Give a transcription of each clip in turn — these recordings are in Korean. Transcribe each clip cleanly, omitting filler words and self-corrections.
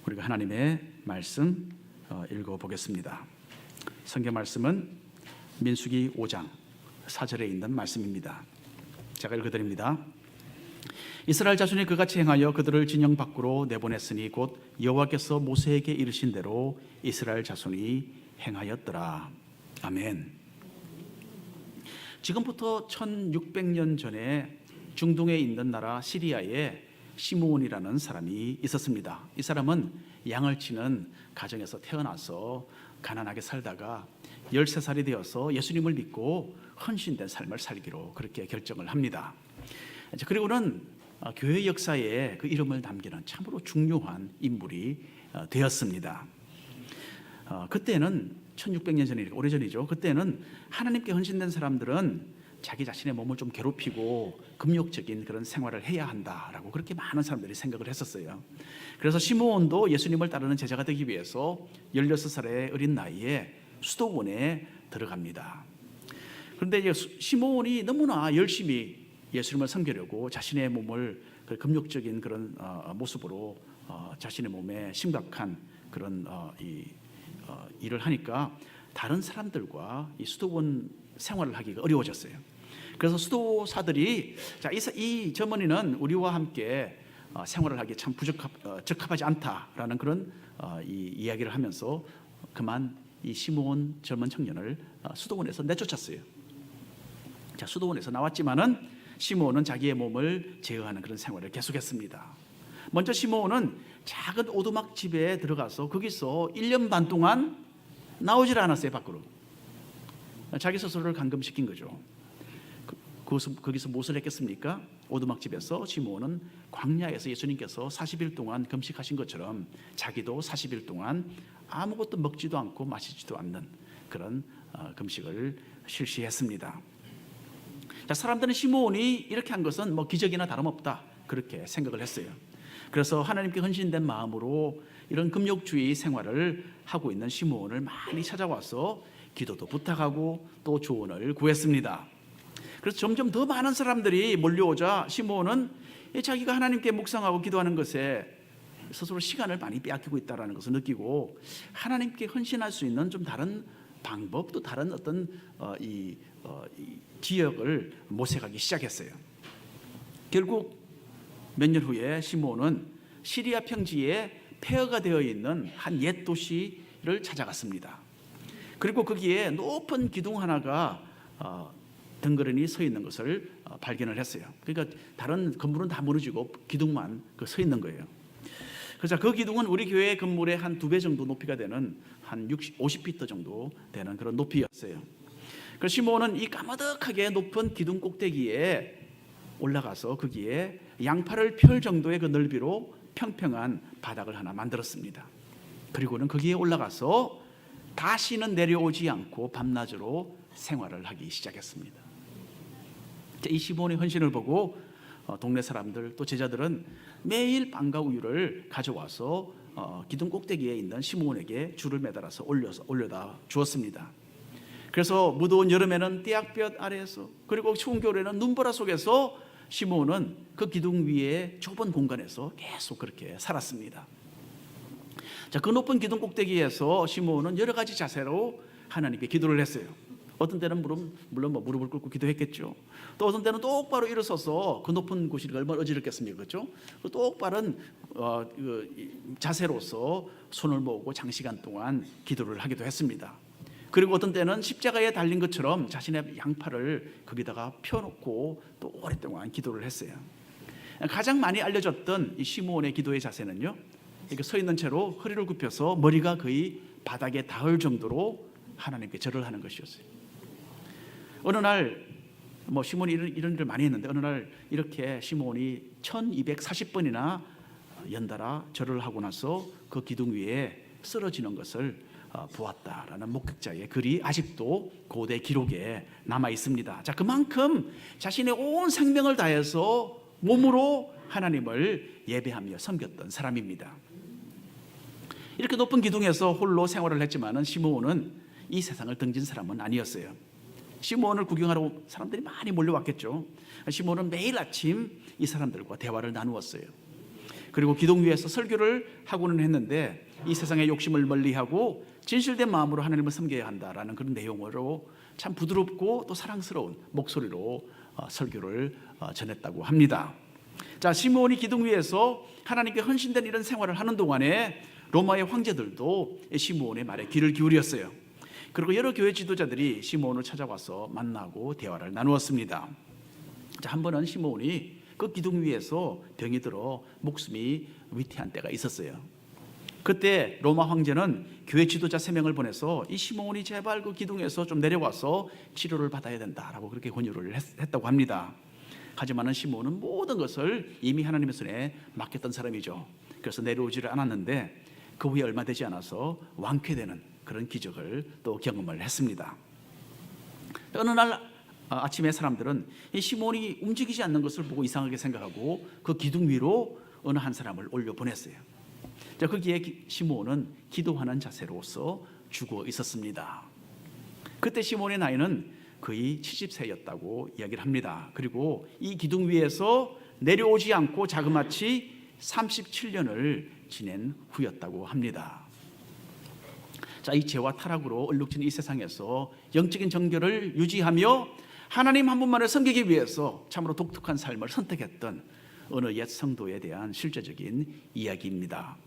우리가 하나님의 말씀 읽어보겠습니다. 성경 말씀은 민수기 5장 4절에 있는 말씀입니다. 제가 읽어드립니다. 이스라엘 자손이 그같이 행하여 그들을 진영 밖으로 내보냈으니 곧 여호와께서 모세에게 이르신 대로 이스라엘 자손이 행하였더라. 아멘. 지금부터 1600년 전에 중동에 있는 나라 시리아에 시므온이라는 사람이 있었습니다. 이 사람은 양을 치는 가정에서 태어나서 가난하게 살다가 13살이 되어서 예수님을 믿고 헌신된 삶을 살기로 그렇게 결정을 합니다. 그리고는 교회 역사에 그 이름을 남기는 참으로 중요한 인물이 되었습니다. 그때는 1600년 전이니까 오래전이죠. 그때는 하나님께 헌신된 사람들은 자기 자신의 몸을 좀 괴롭히고 금욕적인 그런 생활을 해야 한다라고 그렇게 많은 사람들이 생각을 했었어요. 그래서 시므온도 예수님을 따르는 제자가 되기 위해서 16살의 어린 나이에 수도원에 들어갑니다. 그런데 이제 시므온이 너무나 열심히 예수님을 섬기려고 자신의 몸을 금욕적인 그런 모습으로 자신의 몸에 심각한 그런 일을 하니까 다른 사람들과 이 수도원 생활을 하기가 어려워졌어요. 그래서 수도사들이 이 젊은이는 우리와 함께 생활을 하기에 참 적합하지 않다라는 그런 이야기를 하면서 그만 이 시므온 젊은 청년을 수도원에서 내쫓았어요. 수도원에서 나왔지만은 시므온은 자기의 몸을 제어하는 그런 생활을 계속했습니다. 먼저 시므온은 작은 오두막 집에 들어가서 거기서 1년 반 동안 나오질 않았어요. 밖으로. 자기 스스로를 감금시킨 거죠. 거기서 무엇을 했겠습니까? 오두막 집에서 시므온은 광야에서 예수님께서 40일 동안 금식하신 것처럼 자기도 40일 동안 아무것도 먹지도 않고 마시지도 않는 그런 금식을 실시했습니다. 사람들은 시므온이 이렇게 한 것은 뭐 기적이나 다름없다 그렇게 생각을 했어요. 그래서 하나님께 헌신된 마음으로 이런 금욕주의 생활을 하고 있는 시므온을 많이 찾아와서 기도도 부탁하고 또 조언을 구했습니다. 그래서 점점 더 많은 사람들이 몰려오자 시므온은 자기가 하나님께 묵상하고 기도하는 것에 스스로 시간을 많이 빼앗기고 있다는 것을 느끼고 하나님께 헌신할 수 있는 좀 다른 방법 또 다른 어떤 지역을 모색하기 시작했어요. 결국 몇 년 후에 시므온은 시리아 평지에 폐허가 되어 있는 한 옛 도시를 찾아갔습니다. 그리고 거기에 높은 기둥 하나가 덩그러니 서 있는 것을 발견을 했어요. 그러니까 다른 건물은 다 무너지고 기둥만 서 있는 거예요. 그래서 그 기둥은 우리 교회 건물의 한 2배 정도 높이가 되는 한 50피트 정도 되는 그런 높이였어요. 그래서 시므온은 이 까마득하게 높은 기둥 꼭대기에 올라가서 거기에 양팔을 펼 정도의 그 넓이로 평평한 바닥을 하나 만들었습니다. 그리고는 거기에 올라가서 다시는 내려오지 않고 밤낮으로 생활을 하기 시작했습니다. 이 시므온의 헌신을 보고 동네 사람들 또 제자들은 매일 빵과 우유를 가져와서 기둥 꼭대기에 있는 시므온에게 줄을 매달아서 올려다 주었습니다. 그래서 무더운 여름에는 띠약볕 아래에서 그리고 추운 겨울에는 눈보라 속에서 시므온은 그 기둥 위에 좁은 공간에서 계속 그렇게 살았습니다. 그 높은 기둥 꼭대기에서 시므온은 여러 가지 자세로 하나님께 기도를 했어요. 어떤 때는 물론 무릎을 꿇고 기도했겠죠. 또 어떤 때는 똑바로 일어서서 그 높은 곳이 얼마나 어지럽겠습니까, 그렇죠? 똑바른 자세로서 손을 모으고 장시간 동안 기도를 하기도 했습니다. 그리고 어떤 때는 십자가에 달린 것처럼 자신의 양팔을 거기다가 펴놓고 또 오랫동안 기도를 했어요. 가장 많이 알려졌던 이 시므온의 기도의 자세는요, 이렇게 서 있는 채로 허리를 굽혀서 머리가 거의 바닥에 닿을 정도로 하나님께 절을 하는 것이었어요. 어느 날 시므온이 이런 일을 많이 했는데 어느 날 이렇게 시므온이 1240번이나 연달아 절을 하고 나서 그 기둥 위에 쓰러지는 것을 보았다라는 목격자의 글이 아직도 고대 기록에 남아 있습니다. 그만큼 자신의 온 생명을 다해서 몸으로 하나님을 예배하며 섬겼던 사람입니다. 이렇게 높은 기둥에서 홀로 생활을 했지만은 시므온은 이 세상을 등진 사람은 아니었어요. 시므온을 구경하러 사람들이 많이 몰려왔겠죠. 시므온은 매일 아침 이 사람들과 대화를 나누었어요. 그리고 기둥 위에서 설교를 하고는 했는데 이 세상의 욕심을 멀리하고 진실된 마음으로 하나님을 섬겨야 한다라는 그런 내용으로 참 부드럽고 또 사랑스러운 목소리로 설교를 전했다고 합니다. 자, 시므온이 기둥 위에서 하나님께 헌신된 이런 생활을 하는 동안에 로마의 황제들도 시므온의 말에 귀를 기울였어요. 그리고 여러 교회 지도자들이 시므온을 찾아와서 만나고 대화를 나누었습니다. 자, 한 번은 시므온이 그 기둥 위에서 병이 들어 목숨이 위태한 때가 있었어요. 그때 로마 황제는 교회 지도자 3명을 보내서 이 시므온이 제발 그 기둥에서 좀 내려와서 치료를 받아야 된다라고 그렇게 권유를 했다고 합니다. 하지만 시므온은 모든 것을 이미 하나님의 손에 맡겼던 사람이죠. 그래서 내려오지를 않았는데 그 후에 얼마 되지 않아서 완쾌되는 그런 기적을 또 경험을 했습니다. 어느 날 아침에 사람들은 이 시므온이 움직이지 않는 것을 보고 이상하게 생각하고 그 기둥 위로 어느 한 사람을 올려 보냈어요. 자, 거기에 시므온은 기도하는 자세로서 죽어 있었습니다. 그때 시므온의 나이는 거의 70세였다고 이야기를 합니다. 그리고 이 기둥 위에서 내려오지 않고 자그마치 37년을 지낸 후였다고 합니다. 자, 이 죄와 타락으로 얼룩진 이 세상에서 영적인 정결을 유지하며 하나님 한 분만을 섬기기 위해서 참으로 독특한 삶을 선택했던 어느 옛 성도에 대한 실제적인 이야기입니다.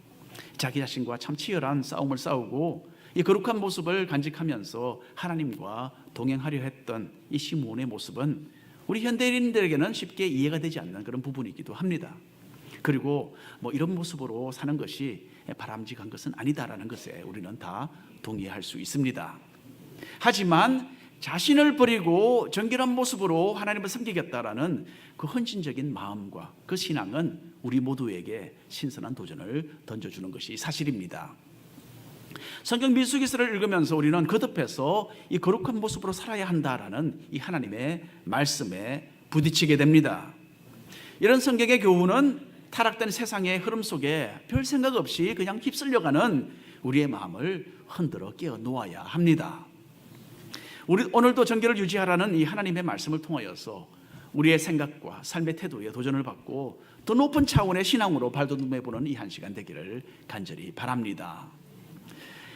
자기 자신과 참 치열한 싸움을 싸우고 이 거룩한 모습을 간직하면서 하나님과 동행하려 했던 이 시므온의 모습은 우리 현대인들에게는 쉽게 이해가 되지 않는 그런 부분이기도 합니다. 그리고 이런 모습으로 사는 것이 바람직한 것은 아니다라는 것에 우리는 다 동의할 수 있습니다. 하지만 자신을 버리고 정결한 모습으로 하나님을 섬기겠다라는 그 헌신적인 마음과 그 신앙은 우리 모두에게 신선한 도전을 던져주는 것이 사실입니다. 성경 민수기서를 읽으면서 우리는 거듭해서 이 거룩한 모습으로 살아야 한다라는 이 하나님의 말씀에 부딪히게 됩니다. 이런 성경의 교훈은 타락된 세상의 흐름 속에 별 생각 없이 그냥 휩쓸려가는 우리의 마음을 흔들어 깨어 놓아야 합니다. 우리 오늘도 정결을 유지하라는 이 하나님의 말씀을 통하여서 우리의 생각과 삶의 태도에 도전을 받고 더 높은 차원의 신앙으로 발돋움해보는 이 한 시간 되기를 간절히 바랍니다.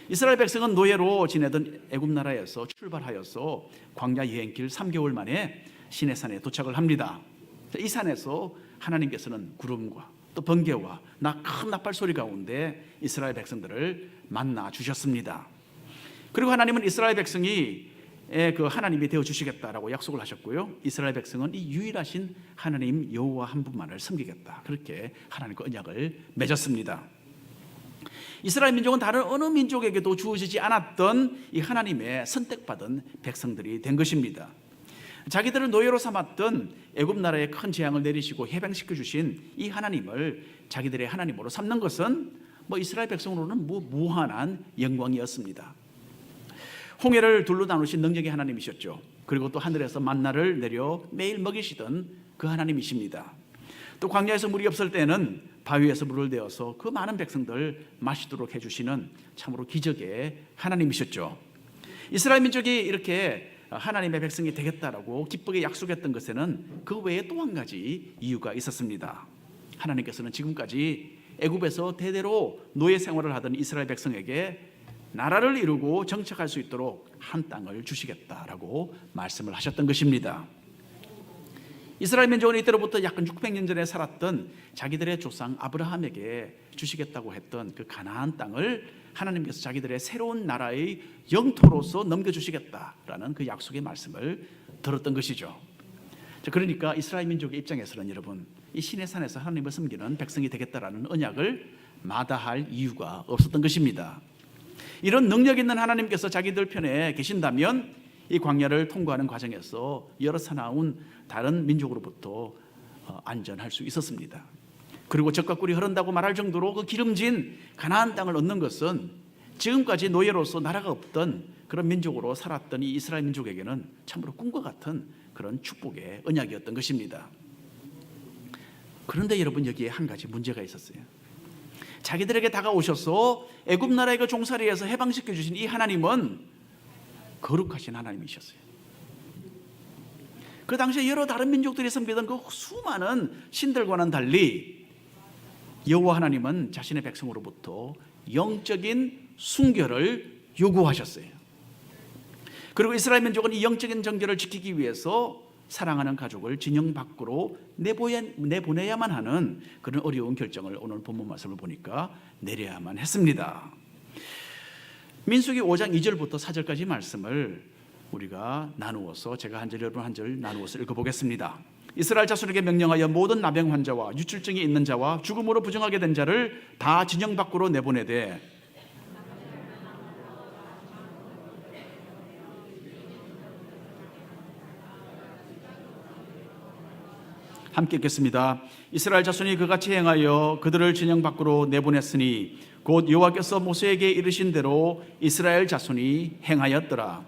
이스라엘 백성은 노예로 지내던 애굽 나라에서 출발하여서 광야 여행길 3개월 만에 시내산에 도착을 합니다. 이 산에서 하나님께서는 구름과 또 번개와 큰 나팔 소리 가운데 이스라엘 백성들을 만나 주셨습니다. 그리고 하나님은 이스라엘 백성이 그 하나님이 되어 주시겠다라고 약속을 하셨고요. 이스라엘 백성은 이 유일하신 하나님 여호와 한 분만을 섬기겠다, 그렇게 하나님과 언약을 맺었습니다. 이스라엘 민족은 다른 어느 민족에게도 주어지지 않았던 이 하나님의 선택받은 백성들이 된 것입니다. 자기들을 노예로 삼았던 애굽 나라의 큰 재앙을 내리시고 해방시켜 주신 이 하나님을 자기들의 하나님으로 삼는 것은 이스라엘 백성으로는 무한한 영광이었습니다. 홍해를 둘로 나누신 능력의 하나님이셨죠. 그리고 또 하늘에서 만나를 내려 매일 먹이시던 그 하나님이십니다. 또 광야에서 물이 없을 때는 바위에서 물을 내어서 그 많은 백성들 마시도록 해주시는 참으로 기적의 하나님이셨죠. 이스라엘 민족이 이렇게 하나님의 백성이 되겠다라고 기쁘게 약속했던 것에는 그 외에 또 한 가지 이유가 있었습니다. 하나님께서는 지금까지 애굽에서 대대로 노예 생활을 하던 이스라엘 백성에게 나라를 이루고 정착할 수 있도록 한 땅을 주시겠다라고 말씀을 하셨던 것입니다. 이스라엘 민족은 이때로부터 약 600년 전에 살았던 자기들의 조상 아브라함에게 주시겠다고 했던 그 가나안 땅을 하나님께서 자기들의 새로운 나라의 영토로서 넘겨주시겠다라는 그 약속의 말씀을 들었던 것이죠. 그러니까 이스라엘 민족의 입장에서는 여러분, 이 시내산에서 하나님을 섬기는 백성이 되겠다라는 언약을 마다할 이유가 없었던 것입니다. 이런 능력 있는 하나님께서 자기들 편에 계신다면 이 광야를 통과하는 과정에서 여러 사나운 다른 민족으로부터 안전할 수 있었습니다. 그리고 젖과 꿀이 흐른다고 말할 정도로 그 기름진 가나안 땅을 얻는 것은 지금까지 노예로서 나라가 없던 그런 민족으로 살았던 이 이스라엘 민족에게는 참으로 꿈과 같은 그런 축복의 언약이었던 것입니다. 그런데 여러분, 여기에 한 가지 문제가 있었어요. 자기들에게 다가오셔서 애굽 나라의 그 종살이에서 해방시켜 주신 이 하나님은 거룩하신 하나님이셨어요. 그 당시에 여러 다른 민족들이 섬기던 그 수많은 신들과는 달리 여호와 하나님은 자신의 백성으로부터 영적인 순결을 요구하셨어요. 그리고 이스라엘 민족은 이 영적인 정결을 지키기 위해서 사랑하는 가족을 진영 밖으로 내보내야만 하는 그런 어려운 결정을 오늘 본문 말씀을 보니까 내려야만 했습니다. 민수기 5장 2절부터 4절까지 말씀을 우리가 나누어서 제가 한 절 여러분 한 절 나누어서 읽어보겠습니다. 이스라엘 자손에게 명령하여 모든 나병 환자와 유출증이 있는 자와 죽음으로 부정하게 된 자를 다 진영 밖으로 내보내되 함께 읽겠습니다. 이스라엘 자손이 그같이 행하여 그들을 진영 밖으로 내보냈으니 곧 여호와께서 모세에게 이르신 대로 이스라엘 자손이 행하였더라.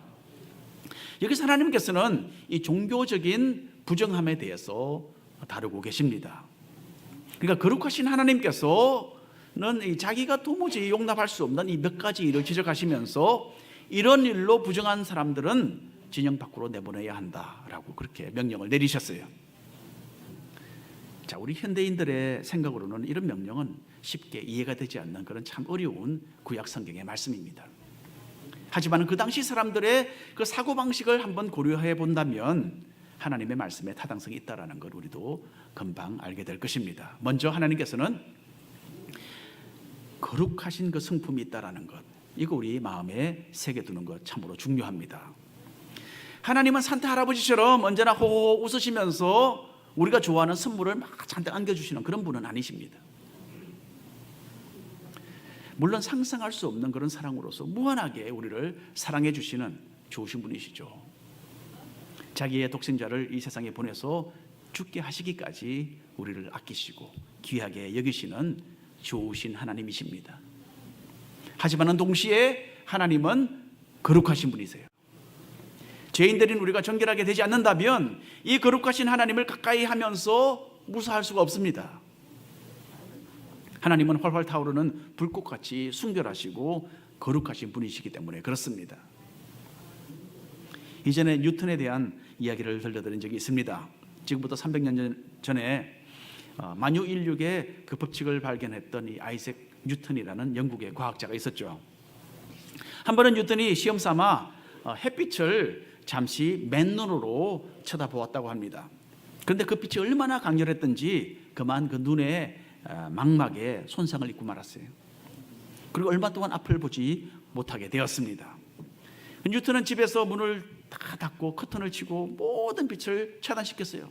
여기서 하나님께서는 이 종교적인 부정함에 대해서 다루고 계십니다. 그러니까 거룩하신 하나님께서는 자기가 도무지 용납할 수 없는 이 몇 가지 일을 지적하시면서 이런 일로 부정한 사람들은 진영 밖으로 내보내야 한다라고 그렇게 명령을 내리셨어요. 자, 우리 현대인들의 생각으로는 이런 명령은 쉽게 이해가 되지 않는 그런 참 어려운 구약 성경의 말씀입니다. 하지만 그 당시 사람들의 그 사고방식을 한번 고려해 본다면 하나님의 말씀에 타당성이 있다는 걸 우리도 금방 알게 될 것입니다. 먼저 하나님께서는 거룩하신 그 성품이 있다는 것, 이거 우리 마음에 새겨두는 것 참으로 중요합니다. 하나님은 산타 할아버지처럼 언제나 호호 웃으시면서 우리가 좋아하는 선물을 막 잔뜩 안겨주시는 그런 분은 아니십니다. 물론 상상할 수 없는 그런 사랑으로서 무한하게 우리를 사랑해 주시는 좋으신 분이시죠. 자기의 독생자를 이 세상에 보내서 죽게 하시기까지 우리를 아끼시고 귀하게 여기시는 좋으신 하나님이십니다. 하지만 동시에 하나님은 거룩하신 분이세요. 죄인들인 우리가 정결하게 되지 않는다면 이 거룩하신 하나님을 가까이 하면서 무사할 수가 없습니다. 하나님은 활활 타오르는 불꽃같이 순결하시고 거룩하신 분이시기 때문에 그렇습니다. 이전에 뉴턴에 대한 이야기를 들려드린 적이 있습니다. 지금부터 300년 전에 만유인력의 그 법칙을 발견했던 이 아이색 뉴턴이라는 영국의 과학자가 있었죠. 한 번은 뉴턴이 시험 삼아 햇빛을 잠시 맨눈으로 쳐다보았다고 합니다. 그런데 그 빛이 얼마나 강렬했던지 그만 그 눈의 망막에 손상을 입고 말았어요. 그리고 얼마 동안 앞을 보지 못하게 되었습니다. 뉴턴은 집에서 문을 다 닫고 커튼을 치고 모든 빛을 차단시켰어요.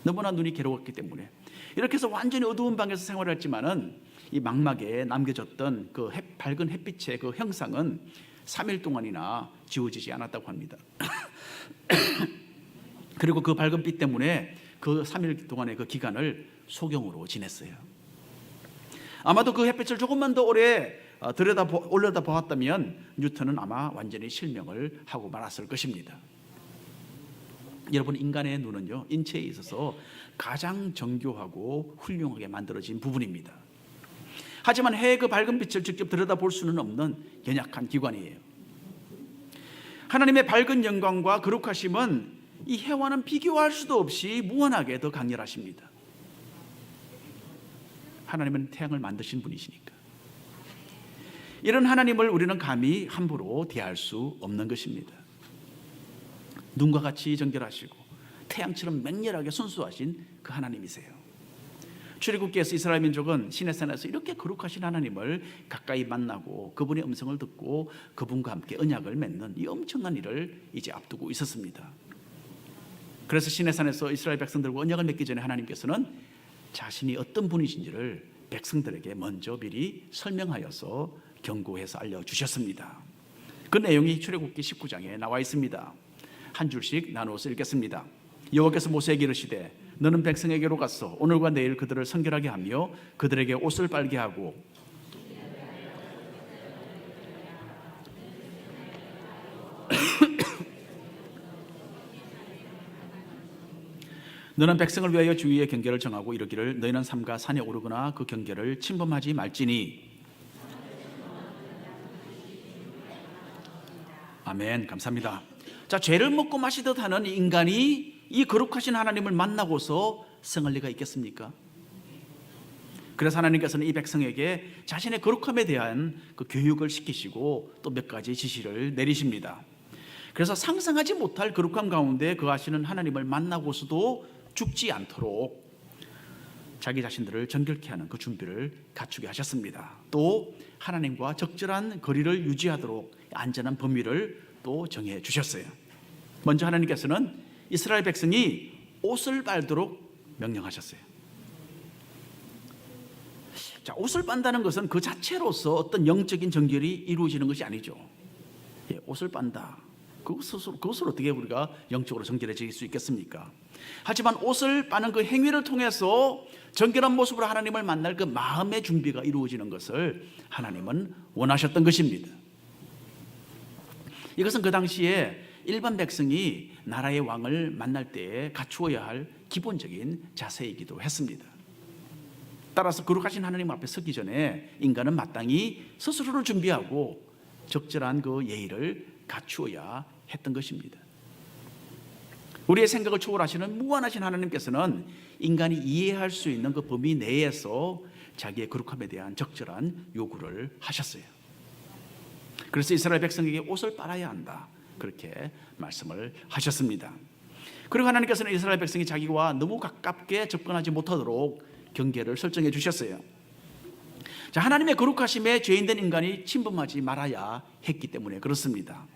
너무나 눈이 괴로웠기 때문에. 이렇게 해서 완전히 어두운 방에서 생활했지만은 이 망막에 남겨졌던 그 밝은 햇빛의 그 형상은 3일 동안이나 지워지지 않았다고 합니다. 그리고 그 밝은 빛 때문에 그 3일 동안의 그 기간을 소경으로 지냈어요. 아마도 그 햇빛을 조금만 더 오래 올려다 보았다면 뉴턴은 아마 완전히 실명을 하고 말았을 것입니다. 여러분, 인간의 눈은요, 인체에 있어서 가장 정교하고 훌륭하게 만들어진 부분입니다. 하지만 해의 그 밝은 빛을 직접 들여다볼 수는 없는 연약한 기관이에요. 하나님의 밝은 영광과 거룩하심은 이 해와는 비교할 수도 없이 무한하게 더 강렬하십니다. 하나님은 태양을 만드신 분이시니까. 이런 하나님을 우리는 감히 함부로 대할 수 없는 것입니다. 눈과 같이 정결하시고 태양처럼 맹렬하게 순수하신 그 하나님이세요. 출애굽기에서 이스라엘 민족은 시내산에서 이렇게 거룩하신 하나님을 가까이 만나고 그분의 음성을 듣고 그분과 함께 언약을 맺는 이 엄청난 일을 이제 앞두고 있었습니다. 그래서 시내산에서 이스라엘 백성들과 언약을 맺기 전에 하나님께서는 자신이 어떤 분이신지를 백성들에게 먼저 미리 설명하여서 경고해서 알려주셨습니다. 그 내용이 출애굽기 19장에 나와 있습니다. 한 줄씩 나누어서 읽겠습니다. 여호와께서 모세에게 이르시되 너는 백성에게로 가서 오늘과 내일 그들을 성결하게 하며 그들에게 옷을 빨게 하고 너는 백성을 위하여 주위의 경계를 정하고 이르기를 너희는 삼가 산에 오르거나 그 경계를 침범하지 말지니. 아멘. 감사합니다. 자, 죄를 먹고 마시듯 하는 인간이 이 거룩하신 하나님을 만나고서 성할 리가 있겠습니까? 그래서 하나님께서는 이 백성에게 자신의 거룩함에 대한 그 교육을 시키시고 또 몇 가지 지시를 내리십니다. 그래서 상상하지 못할 거룩함 가운데 거하시는 하나님을 만나고서도 죽지 않도록 자기 자신들을 정결케 하는 그 준비를 갖추게 하셨습니다. 또 하나님과 적절한 거리를 유지하도록 안전한 범위를 또 정해 주셨어요. 먼저 하나님께서는 이스라엘 백성이 옷을 빨도록 명령하셨어요. 자, 옷을 빤다는 것은 그 자체로서 어떤 영적인 정결이 이루어지는 것이 아니죠. 예, 옷을 빤다. 그것을 어떻게 우리가 영적으로 정결해질 수 있겠습니까? 하지만 옷을 빠는 그 행위를 통해서 정결한 모습으로 하나님을 만날 그 마음의 준비가 이루어지는 것을 하나님은 원하셨던 것입니다. 이것은 그 당시에 일반 백성이 나라의 왕을 만날 때에 갖추어야 할 기본적인 자세이기도 했습니다. 따라서 거룩하신 하나님 앞에 서기 전에 인간은 마땅히 스스로를 준비하고 적절한 그 예의를 갖추어야 했던 것입니다. 우리의 생각을 초월하시는 무한하신 하나님께서는 인간이 이해할 수 있는 그 범위 내에서 자기의 거룩함에 대한 적절한 요구를 하셨어요. 그래서 이스라엘 백성에게 옷을 빨아야 한다, 그렇게 말씀을 하셨습니다. 그리고 하나님께서는 이스라엘 백성이 자기와 너무 가깝게 접근하지 못하도록 경계를 설정해 주셨어요. 자, 하나님의 거룩하심에 죄인된 인간이 침범하지 말아야 했기 때문에 그렇습니다.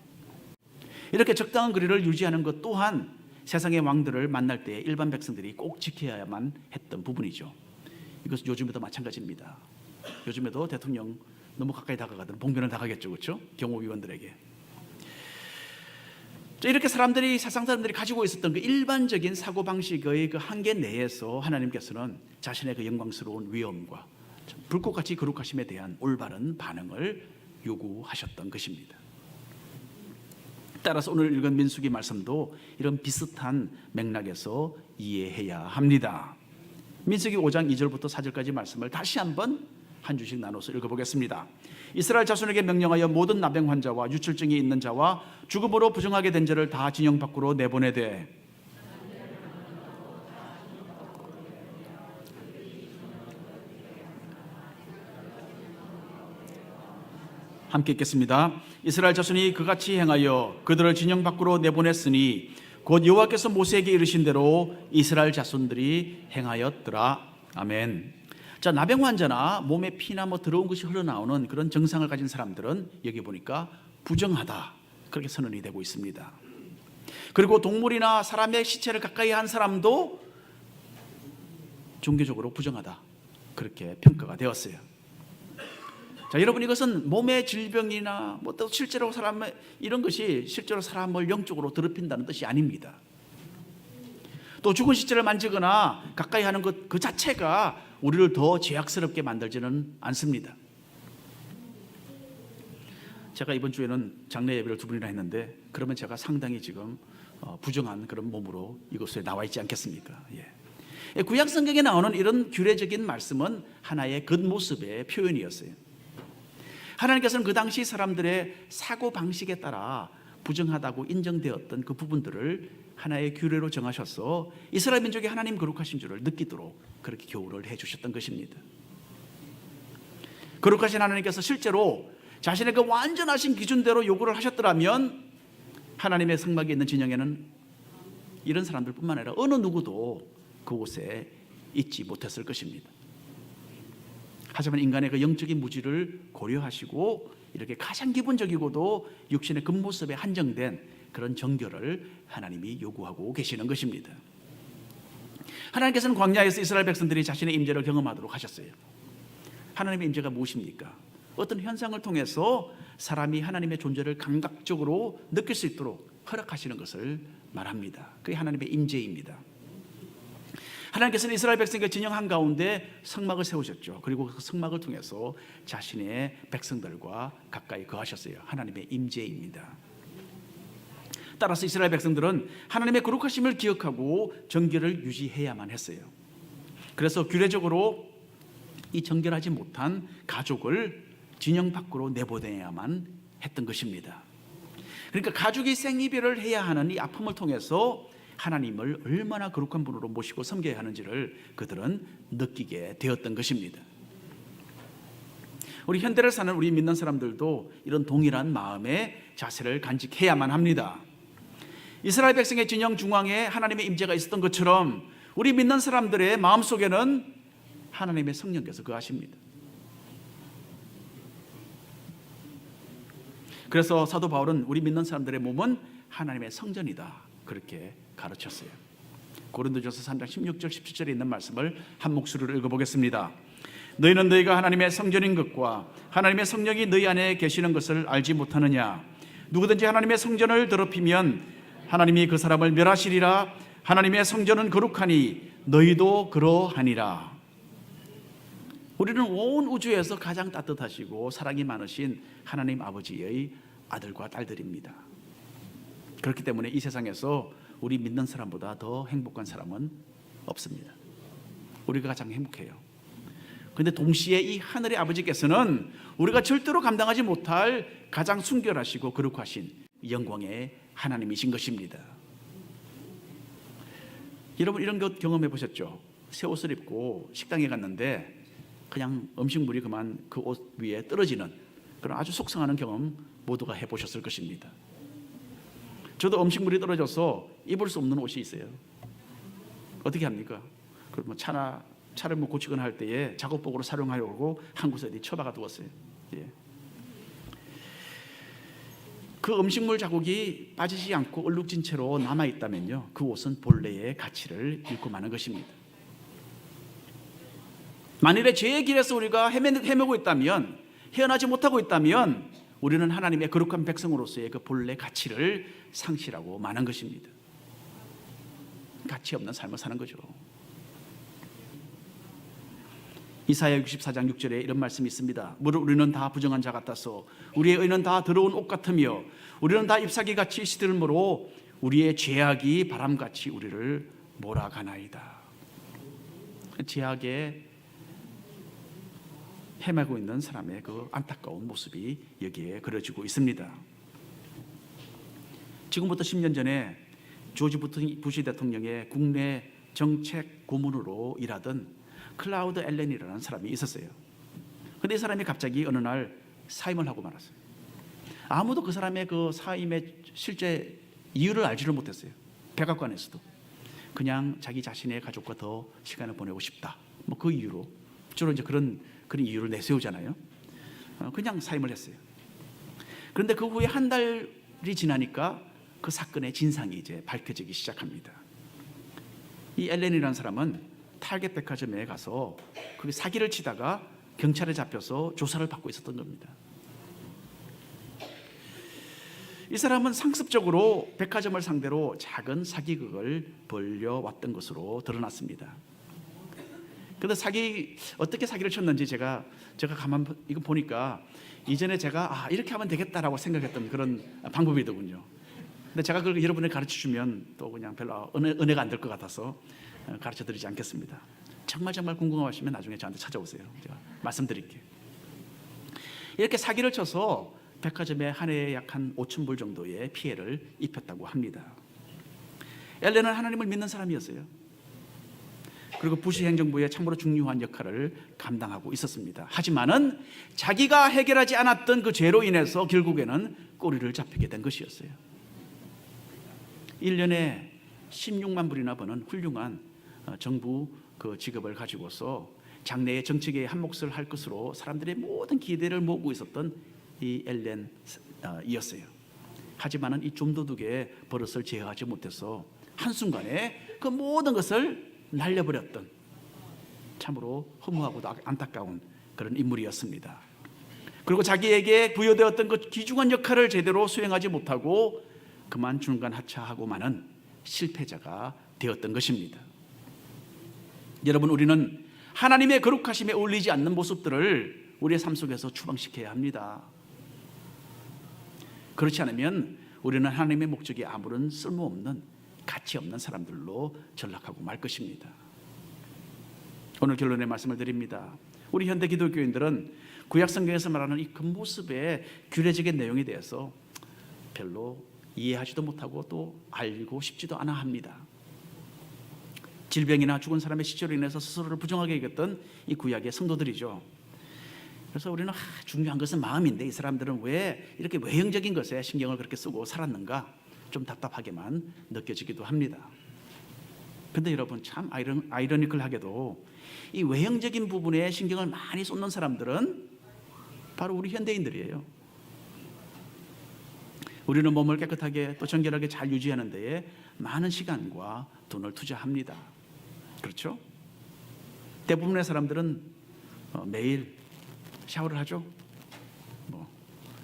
이렇게 적당한 거리를 유지하는 것 또한 세상의 왕들을 만날 때 일반 백성들이 꼭 지켜야만 했던 부분이죠. 이것은 요즘에도 마찬가지입니다. 요즘에도 대통령 너무 가까이 다가가면 봉변을 당하겠죠, 그렇죠? 경호위원들에게. 이렇게 세상 사람들이 가지고 있었던 그 일반적인 사고 방식의 그 한계 내에서 하나님께서는 자신의 그 영광스러운 위엄과 불꽃같이 거룩하심에 대한 올바른 반응을 요구하셨던 것입니다. 따라서 오늘 읽은 민수기 말씀도 이런 비슷한 맥락에서 이해해야 합니다. 민수기 5장 2절부터 4절까지 말씀을 다시 한번 한 주씩 나눠서 읽어보겠습니다. 이스라엘 자손에게 명령하여 모든 나병 환자와 유출증이 있는 자와 죽음으로 부정하게 된 자를 다 진영 밖으로 내보내되 함께 읽겠습니다. 이스라엘 자손이 그같이 행하여 그들을 진영 밖으로 내보냈으니 곧 여호와께서 모세에게 이르신 대로 이스라엘 자손들이 행하였더라. 아멘. 자, 나병 환자나 몸에 피나 더러운 것이 흘러나오는 그런 증상을 가진 사람들은 여기 보니까 부정하다, 그렇게 선언이 되고 있습니다. 그리고 동물이나 사람의 시체를 가까이 한 사람도 종교적으로 부정하다, 그렇게 평가가 되었어요. 자, 여러분, 이것은 몸의 질병이나 또 실제로 사람의 이런 것이 실제로 사람을 영적으로 더럽힌다는 뜻이 아닙니다. 또 죽은 시체를 만지거나 가까이 하는 것 그 자체가 우리를 더 죄악스럽게 만들지는 않습니다. 제가 이번 주에는 장례 예배를 2번이나 했는데 그러면 제가 상당히 지금 부정한 그런 몸으로 이곳에 나와 있지 않겠습니까? 예. 구약 성경에 나오는 이런 규례적인 말씀은 하나의 겉모습의 표현이었어요. 하나님께서는 그 당시 사람들의 사고 방식에 따라 부정하다고 인정되었던 그 부분들을 하나의 규례로 정하셔서 이스라엘 민족이 하나님 거룩하신 줄을 느끼도록 그렇게 교훈을 해주셨던 것입니다. 거룩하신 하나님께서 실제로 자신의 그 완전하신 기준대로 요구를 하셨더라면 하나님의 성막에 있는 진영에는 이런 사람들뿐만 아니라 어느 누구도 그곳에 있지 못했을 것입니다. 하지만 인간의 그 영적인 무지를 고려하시고 이렇게 가장 기본적이고도 육신의 겉모습에 한정된 그런 정결을 하나님이 요구하고 계시는 것입니다. 하나님께서는 광야에서 이스라엘 백성들이 자신의 임재를 경험하도록 하셨어요. 하나님의 임재가 무엇입니까? 어떤 현상을 통해서 사람이 하나님의 존재를 감각적으로 느낄 수 있도록 허락하시는 것을 말합니다. 그게 하나님의 임재입니다. 하나님께서는 이스라엘 백성에게 진영 한가운데 성막을 세우셨죠. 그리고 그 성막을 통해서 자신의 백성들과 가까이 거하셨어요. 하나님의 임재입니다. 따라서 이스라엘 백성들은 하나님의 거룩하심을 기억하고 정결을 유지해야만 했어요. 그래서 규례적으로 이 정결하지 못한 가족을 진영 밖으로 내보내야만 했던 것입니다. 그러니까 가족이 생이별을 해야 하는 이 아픔을 통해서 하나님을 얼마나 거룩한 분으로 모시고 섬겨야 하는지를 그들은 느끼게 되었던 것입니다. 우리 현대를 사는 우리 믿는 사람들도 이런 동일한 마음의 자세를 간직해야만 합니다. 이스라엘 백성의 진영 중앙에 하나님의 임재가 있었던 것처럼 우리 믿는 사람들의 마음속에는 하나님의 성령께서 거하십니다. 그래서 사도 바울은 우리 믿는 사람들의 몸은 하나님의 성전이다 그렇게 가르쳤어요. 고린도전서 3장 16절 17절에 있는 말씀을 한 목소리로 읽어보겠습니다. 너희는 너희가 하나님의 성전인 것과 하나님의 성령이 너희 안에 계시는 것을 알지 못하느냐. 누구든지 하나님의 성전을 더럽히면 하나님이 그 사람을 멸하시리라. 하나님의 성전은 거룩하니 너희도 그러하니라. 우리는 온 우주에서 가장 따뜻하시고 사랑이 많으신 하나님 아버지의 아들과 딸들입니다. 그렇기 때문에 이 세상에서 우리 믿는 사람보다 더 행복한 사람은 없습니다. 우리가 가장 행복해요. 그런데 동시에 이 하늘의 아버지께서는 우리가 절대로 감당하지 못할 가장 순결하시고 거룩하신 영광의 하나님이신 것입니다. 여러분 이런 것 경험해 보셨죠? 새 옷을 입고 식당에 갔는데 그냥 음식물이 그만 그 옷 위에 떨어지는 그런 아주 속상하는 경험 모두가 해보셨을 것입니다. 저도 음식물이 떨어져서 입을 수 없는 옷이 있어요. 어떻게 합니까? 그럼 차를 고치거나 할 때에 작업복으로 사용하려고 한 곳에 어디 처박아 두었어요. 예. 그 음식물 자국이 빠지지 않고 얼룩진 채로 남아 있다면요, 그 옷은 본래의 가치를 잃고 마는 것입니다. 만일에 죄의 길에서 우리가 헤매고 있다면, 헤어나지 못하고 있다면 우리는 하나님의 거룩한 백성으로서의 그 본래 가치를 상실하고 마는 것입니다. 가치 없는 삶을 사는 거죠. 이사야 64장 6절에 이런 말씀이 있습니다. 무릇 우리는 다 부정한 자 같아서 우리의 의는 다 더러운 옷 같으며 우리는 다 잎사귀같이 시들므로 우리의 죄악이 바람같이 우리를 몰아가나이다. 죄악에 헤매고 있는 사람의 그 안타까운 모습이 여기에 그려지고 있습니다. 지금부터 10년 전에 조지 부시 대통령의 국내 정책 고문으로 일하던 클라우드 앨런이라는 사람이 있었어요. 그런데 이 사람이 갑자기 어느 날 사임을 하고 말았어요. 아무도 그 사람의 그 사임의 실제 이유를 알지를 못했어요. 백악관에서도. 그냥 자기 자신의 가족과 더 시간을 보내고 싶다. 뭐 그 이유로 주로 이제 그런 이유를 내세우잖아요. 그냥 사임을 했어요. 그런데 그 후에 한 달이 지나니까 그 사건의 진상이 이제 밝혀지기 시작합니다. 이 앨런이라는 사람은 타겟 백화점에 가서 그 사기를 치다가 경찰에 잡혀서 조사를 받고 있었던 겁니다. 이 사람은 상습적으로 백화점을 상대로 작은 사기극을 벌려왔던 것으로 드러났습니다. 그런데 어떻게 사기를 쳤는지 제가 가만 이거 보니까 이전에 제가 이렇게 하면 되겠다라고 생각했던 그런 방법이더군요. 근데 제가 그걸 여러분에게 가르쳐 주면 또 그냥 별로 은혜가 안 될 것 같아서 가르쳐 드리지 않겠습니다. 정말 궁금하시면 나중에 저한테 찾아오세요. 제가 말씀드릴게요. 이렇게 사기를 쳐서 백화점에 한 해에 약 한 5,000불 정도의 피해를 입혔다고 합니다. 앨런은 하나님을 믿는 사람이었어요. 그리고 부시 행정부의 참으로 중요한 역할을 감당하고 있었습니다. 하지만은 자기가 해결하지 않았던 그 죄로 인해서 결국에는 꼬리를 잡히게 된 것이었어요. 1년에 16만 불이나 버는 훌륭한 정부 그 직업을 가지고서 장래의 정책에 한 몫을 할 것으로 사람들의 모든 기대를 모으고 있었던 이 앨런이었어요. 하지만은 이 좀도둑의 버릇을 제어하지 못해서 한순간에 그 모든 것을 날려버렸던 참으로 허무하고도 안타까운 그런 인물이었습니다. 그리고 자기에게 부여되었던 그 귀중한 역할을 제대로 수행하지 못하고 그만 중간 하차하고 마는 실패자가 되었던 것입니다. 여러분, 우리는 하나님의 거룩하심에 어울리지 않는 모습들을 우리의 삶 속에서 추방시켜야 합니다. 그렇지 않으면 우리는 하나님의 목적에 아무런 쓸모없는 가치 없는 사람들로 전락하고 말 것입니다. 오늘 결론의 말씀을 드립니다. 우리 현대 기독교인들은 구약 성경에서 말하는 이 겉모습의 규례적인 내용에 대해서 별로 이해하지도 못하고 또 알고 싶지도 않아 합니다. 질병이나 죽은 사람의 시체로 인해서 스스로를 부정하게 여겼던 이 구약의 성도들이죠. 그래서 우리는 중요한 것은 마음인데 이 사람들은 왜 이렇게 외형적인 것에 신경을 그렇게 쓰고 살았는가 좀 답답하게만 느껴지기도 합니다. 근데 여러분 참 아이러니컬하게도 이 외형적인 부분에 신경을 많이 쏟는 사람들은 바로 우리 현대인들이에요. 우리는 몸을 깨끗하게 또 정결하게 잘 유지하는 데에 많은 시간과 돈을 투자합니다. 그렇죠? 대부분의 사람들은 매일 샤워를 하죠.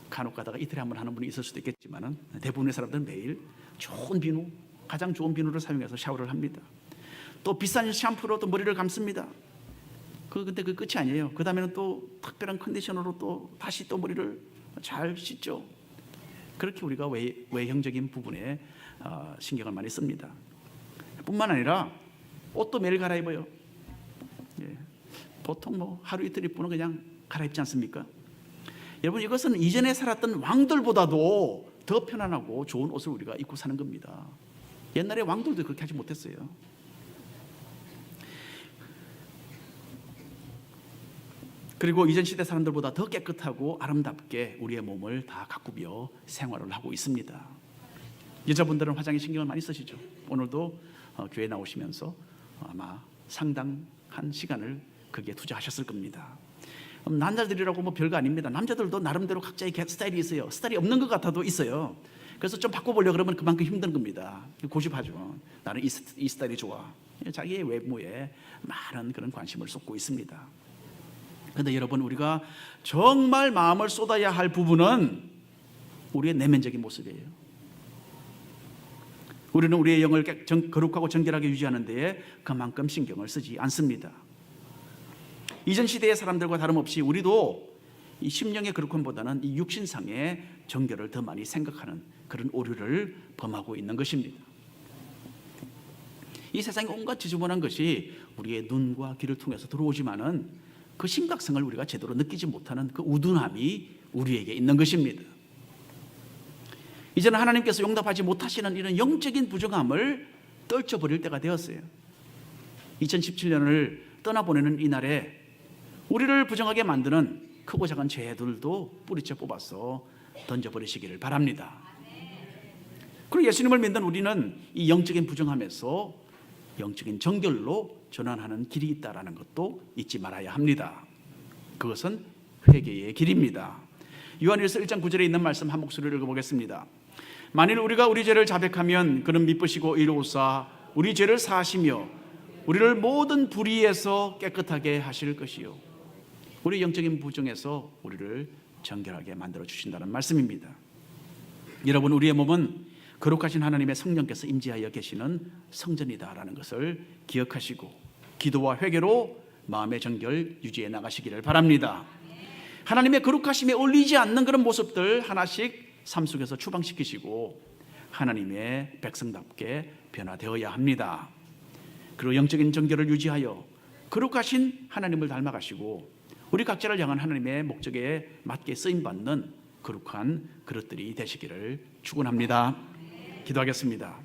간혹 가다가 이틀에 한 번 하는 분이 있을 수도 있겠지만 대부분의 사람들은 매일 좋은 비누, 가장 좋은 비누를 사용해서 샤워를 합니다. 또 비싼 샴푸로 또 머리를 감습니다. 근데 그 끝이 아니에요. 그 다음에는 또 특별한 컨디셔너로 또 다시 또 머리를 잘 씻죠. 그렇게 우리가 외형적인 부분에 신경을 많이 씁니다. 뿐만 아니라 옷도 매일 갈아입어요. 예. 보통 하루 이틀 입고는 그냥 갈아입지 않습니까? 여러분 이것은 이전에 살았던 왕들보다도 더 편안하고 좋은 옷을 우리가 입고 사는 겁니다. 옛날에 왕들도 그렇게 하지 못했어요. 그리고 이전 시대 사람들보다 더 깨끗하고 아름답게 우리의 몸을 다 가꾸며 생활을 하고 있습니다. 여자분들은 화장에 신경을 많이 쓰시죠. 오늘도 교회 나오시면서 아마 상당한 시간을 거기에 투자하셨을 겁니다. 남자들이라고 별거 아닙니다. 남자들도 나름대로 각자의 스타일이 있어요. 스타일이 없는 것 같아도 있어요. 그래서 좀 바꿔보려고 그러면 그만큼 힘든 겁니다. 고집하죠. 나는 이 스타일이 좋아. 자기의 외모에 많은 그런 관심을 쏟고 있습니다. 그런데 여러분 우리가 정말 마음을 쏟아야 할 부분은 우리의 내면적인 모습이에요. 우리는 우리의 영을 거룩하고 정결하게 유지하는 데에 그만큼 신경을 쓰지 않습니다. 이전 시대의 사람들과 다름없이 우리도 이 심령의 거룩함보다는 이 육신상의 정결을 더 많이 생각하는 그런 오류를 범하고 있는 것입니다. 이 세상에 온갖 지저분한 것이 우리의 눈과 귀를 통해서 들어오지만은 그 심각성을 우리가 제대로 느끼지 못하는 그 우둔함이 우리에게 있는 것입니다. 이제는 하나님께서 용납하지 못하시는 이런 영적인 부정함을 떨쳐버릴 때가 되었어요. 2017년을 떠나보내는 이 날에 우리를 부정하게 만드는 크고 작은 죄들도 뿌리째 뽑아서 던져버리시기를 바랍니다. 그리고 예수님을 믿는 우리는 이 영적인 부정함에서 영적인 정결로 전환하는 길이 있다는 것도 잊지 말아야 합니다. 그것은 회개의 길입니다. 요한일서 1장 9절에 있는 말씀 한 목소리를 읽어보겠습니다. 만일 우리가 우리 죄를 자백하면 그는 미쁘시고 이로우사 우리 죄를 사하시며 우리를 모든 불의에서 깨끗하게 하실 것이요. 우리 영적인 부정에서 우리를 정결하게 만들어 주신다는 말씀입니다. 여러분 우리의 몸은 거룩하신 하나님의 성령께서 임재하여 계시는 성전이다라는 것을 기억하시고 기도와 회개로 마음의 정결 유지해 나가시기를 바랍니다. 하나님의 거룩하심에 어울리지 않는 그런 모습들 하나씩 삶 속에서 추방시키시고 하나님의 백성답게 변화되어야 합니다. 그리고 영적인 정결을 유지하여 거룩하신 하나님을 닮아가시고 우리 각자를 향한 하나님의 목적에 맞게 쓰임받는 거룩한 그릇들이 되시기를 축원합니다. 기도하겠습니다.